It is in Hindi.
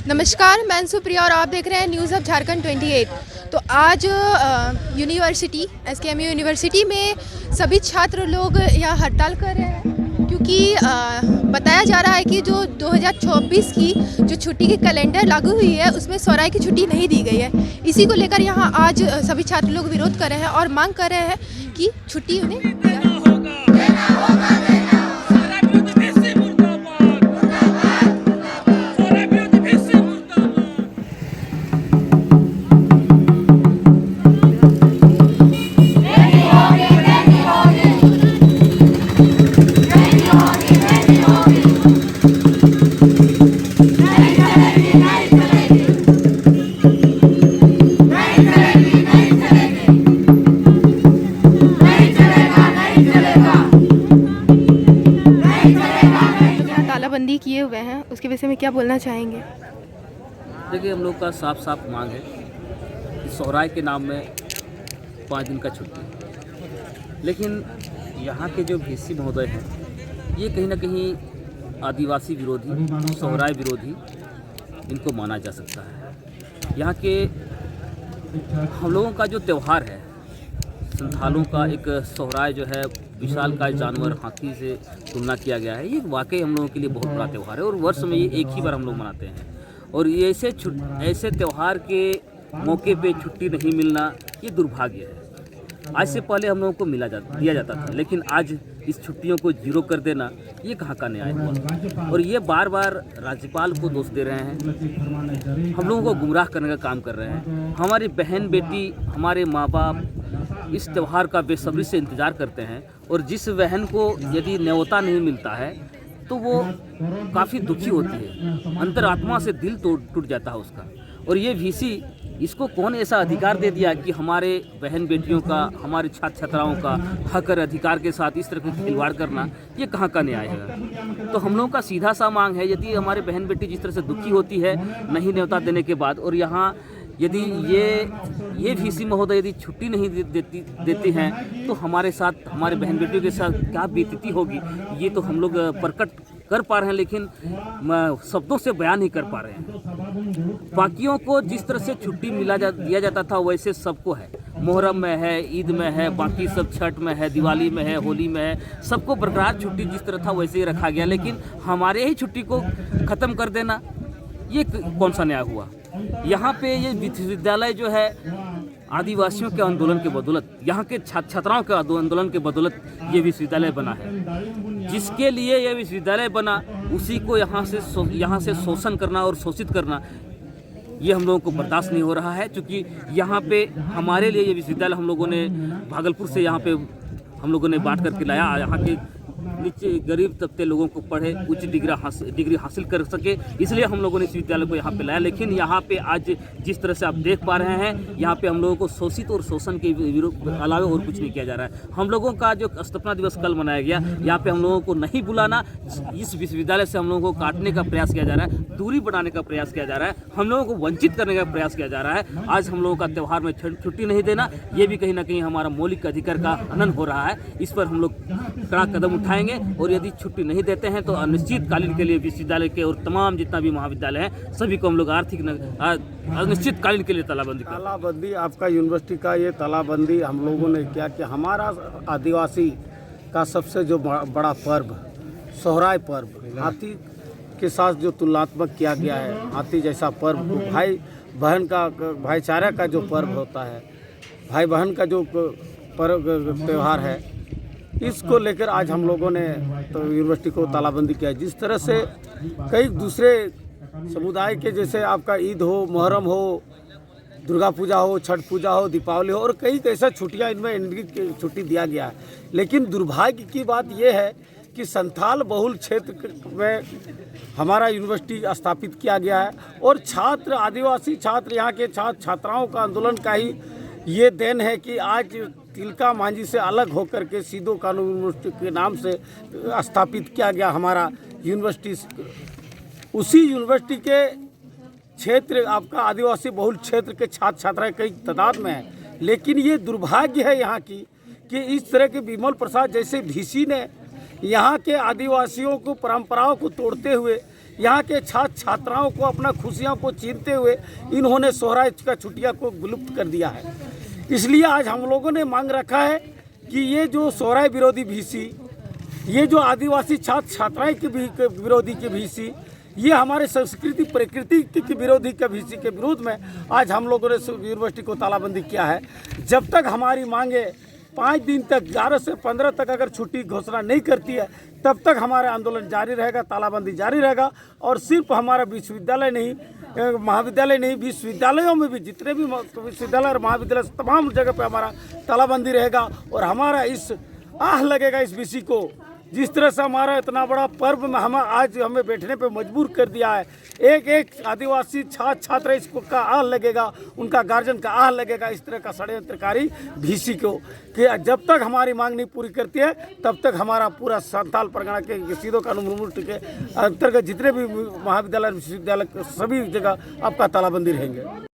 नमस्कार, मैं सुप्रिया और आप देख रहे हैं न्यूज़ ऑफ झारखंड 28। तो आज यूनिवर्सिटी एसकेएमयू यूनिवर्सिटी में सभी छात्र लोग यहाँ हड़ताल कर रहे हैं क्योंकि बताया जा रहा है कि जो 2024 की जो छुट्टी की कैलेंडर लागू हुई है उसमें सोहराय की छुट्टी नहीं दी गई है। इसी को लेकर यहाँ आज सभी छात्र लोग विरोध कर रहे हैं और मांग कर रहे हैं कि छुट्टी उन्हें दिया जाए। तालाबंदी किए हुए हैं, उसके विषय में क्या बोलना चाहेंगे? देखिए, हम लोग का साफ साफ मांग है कि सोहराय के नाम में 5 दिन का छुट्टी, लेकिन यहाँ के जो वीसी महोदय हैं ये कहीं ना कहीं आदिवासी विरोधी, सोहराय विरोधी इनको माना जा सकता है। यहाँ के हम लोगों का जो त्यौहार है, संथालों का एक सोहराय जो है विशालकाय जानवर हाथी से तुलना किया गया है, ये वाकई हम लोगों के लिए बहुत बड़ा त्यौहार है और वर्ष में ये एक ही बार हम लोग मनाते हैं। और ये ऐसे त्यौहार के मौके पे छुट्टी नहीं मिलना ये दुर्भाग्य है। आज से पहले हम लोगों को दिया जाता था, लेकिन आज इस छुट्टियों को जीरो कर देना ये कहाँ का न्याय हुआ। और ये बार बार राज्यपाल को दोष दे रहे हैं, हम लोगों को गुमराह करने का काम कर रहे हैं। हमारी बहन बेटी, हमारे माँ बाप इस त्यौहार का बेसब्री से इंतज़ार करते हैं और जिस बहन को यदि न्योता नहीं मिलता है तो वो काफ़ी दुखी होती है, अंतरात्मा से दिल टूट जाता है उसका। और ये वीसी, इसको कौन ऐसा अधिकार दे दिया कि हमारे बहन बेटियों का, हमारे छात्र छात्राओं का हक और अधिकार के साथ इस तरह का खिलवाड़ करना ये कहाँ का न्याय है। तो हम लोगों का सीधा सा मांग है, यदि हमारे बहन बेटी जिस तरह से दुखी होती है नहीं न्योता देने के बाद, और यहाँ यदि ये वीसी महोदय यदि छुट्टी नहीं देती हैं तो हमारे साथ, हमारे बहन बेटियों के साथ क्या बीतती होगी ये तो हम लोग प्रकट कर पा रहे हैं, लेकिन शब्दों से बयान नहीं कर पा रहे हैं। बाकियों को जिस तरह से छुट्टी दिया जाता था वैसे सबको है, मुहर्रम में है, ईद में है, बाकी सब छठ में है, दिवाली में है, होली में है, सबको बरकरार छुट्टी जिस तरह था वैसे ही रखा गया। लेकिन हमारे ही छुट्टी को ख़त्म कर देना ये कौन सा न्याय हुआ। यहाँ पे ये विश्वविद्यालय जो है आदिवासियों के आंदोलन के बदौलत, यहाँ के छात्र छात्राओं के आंदोलन के बदौलत ये विश्वविद्यालय बना है। जिसके लिए ये विश्वविद्यालय बना उसी को यहाँ से शोषण करना और शोषित करना ये हम लोगों को बर्दाश्त नहीं हो रहा है। क्योंकि यहाँ पे हमारे लिए ये विश्वविद्यालय हम लोगों ने भागलपुर से यहाँ पे हम लोगों ने बांट करके लाया, यहाँ के नीचे गरीब तबके लोगों को पढ़े, उच्च डिग्री हासिल कर सके, इसलिए हम लोगों ने इस विद्यालय को यहाँ पे लाया। लेकिन यहाँ पे आज जिस तरह से आप देख पा रहे हैं, यहाँ पे हम लोगों को शोषित और शोषण के अलावा और कुछ नहीं किया जा रहा है। हम लोगों का जो स्थापना दिवस कल मनाया गया, यहाँ पे हम लोगों को नहीं बुलाना, इस विश्वविद्यालय से हम लोगों को काटने का प्रयास किया जा रहा है, दूरी बढ़ाने का प्रयास किया जा रहा है, हम लोगों को वंचित करने का प्रयास किया जा रहा है। आज हम लोगों का त्यौहार में छुट्टी नहीं देना, ये भी कहीं ना कहीं हमारा मौलिक अधिकार का हनन हो रहा है। इस पर हम लोग कड़ा कदम उठाएंगे और यदि छुट्टी नहीं देते हैं तो अनिश्चितकालीन के लिए विश्वविद्यालय के और तमाम जितना भी महाविद्यालय हैं सभी को हम लोग अनिश्चितकालीन के लिए तालाबंदी आपका यूनिवर्सिटी का ये तालाबंदी हम लोगों ने किया कि हमारा आदिवासी का सबसे जो बड़ा पर्व सोहराय पर्व, हाथी के साथ जो तुलनात्मक किया गया है, हाथी जैसा पर्व, भाई बहन का, भाईचारा का जो पर्व होता है, भाई बहन का जो पर्व त्यौहार है, इसको लेकर आज हम लोगों ने तो यूनिवर्सिटी को तालाबंदी किया है। जिस तरह से कई दूसरे समुदाय के, जैसे आपका ईद हो, मुहर्रम हो, दुर्गा पूजा हो, छठ पूजा हो, दीपावली हो, और कई ऐसा छुट्टियां इनमें छुट्टी दिया गया है। लेकिन दुर्भाग्य की बात यह है कि संथाल बहुल क्षेत्र में हमारा यूनिवर्सिटी स्थापित किया गया है और छात्र, आदिवासी छात्र, यहाँ के छात्र छात्राओं का आंदोलन का ही ये देन है कि आज तिलका मांझी से अलग होकर के सीधो कानून यूनिवर्सिटी के नाम से स्थापित किया गया हमारा यूनिवर्सिटी। उसी यूनिवर्सिटी के क्षेत्र, आपका आदिवासी बहुल क्षेत्र के छात्र छात्राएं कई तादाद में हैं, लेकिन ये दुर्भाग्य है यहाँ की कि इस तरह के विमल प्रसाद जैसे वीसी ने यहाँ के आदिवासियों को, परंपराओं को तोड़ते हुए यहाँ के छात्र छात्राओं को अपना खुशियों को छीनते हुए इन्होंने सोहराय का छुट्टियाँ को विलुप्त कर दिया है। इसलिए आज हम लोगों ने मांग रखा है कि ये जो सोहराय विरोधी VC, ये जो आदिवासी छात्र छात्राएं के विरोधी के VC, ये हमारे संस्कृति प्रकृति के विरोधी के VC के विरोध में आज हम लोगों ने यूनिवर्सिटी को तालाबंदी किया है। जब तक हमारी मांगे 5 दिन तक 11 से 15 तक अगर छुट्टी घोषणा नहीं करती है तब तक हमारा आंदोलन जारी रहेगा, तालाबंदी जारी रहेगा। और सिर्फ हमारा विश्वविद्यालय नहीं, महाविद्यालय नहीं, विश्वविद्यालयों में भी जितने भी विश्वविद्यालय और महाविद्यालय तमाम जगह पे हमारा तालाबंदी रहेगा। और हमारा इस आह लगेगा इस VC को, जिस तरह से हमारा इतना बड़ा पर्व में आज हमें बैठने पे मजबूर कर दिया है। एक एक आदिवासी छात्र छात्र इसको का आह लगेगा, उनका गार्जियन का आह लगेगा इस तरह का षड्यंत्रकारी VC को, कि जब तक हमारी मांग नहीं पूरी करती है तब तक हमारा पूरा संथाल परगना के सीधो कानून मुर्मूट के अंतर्गत जितने भी महाविद्यालय विश्वविद्यालय सभी जगह आपका तालाबंदी रहेंगे।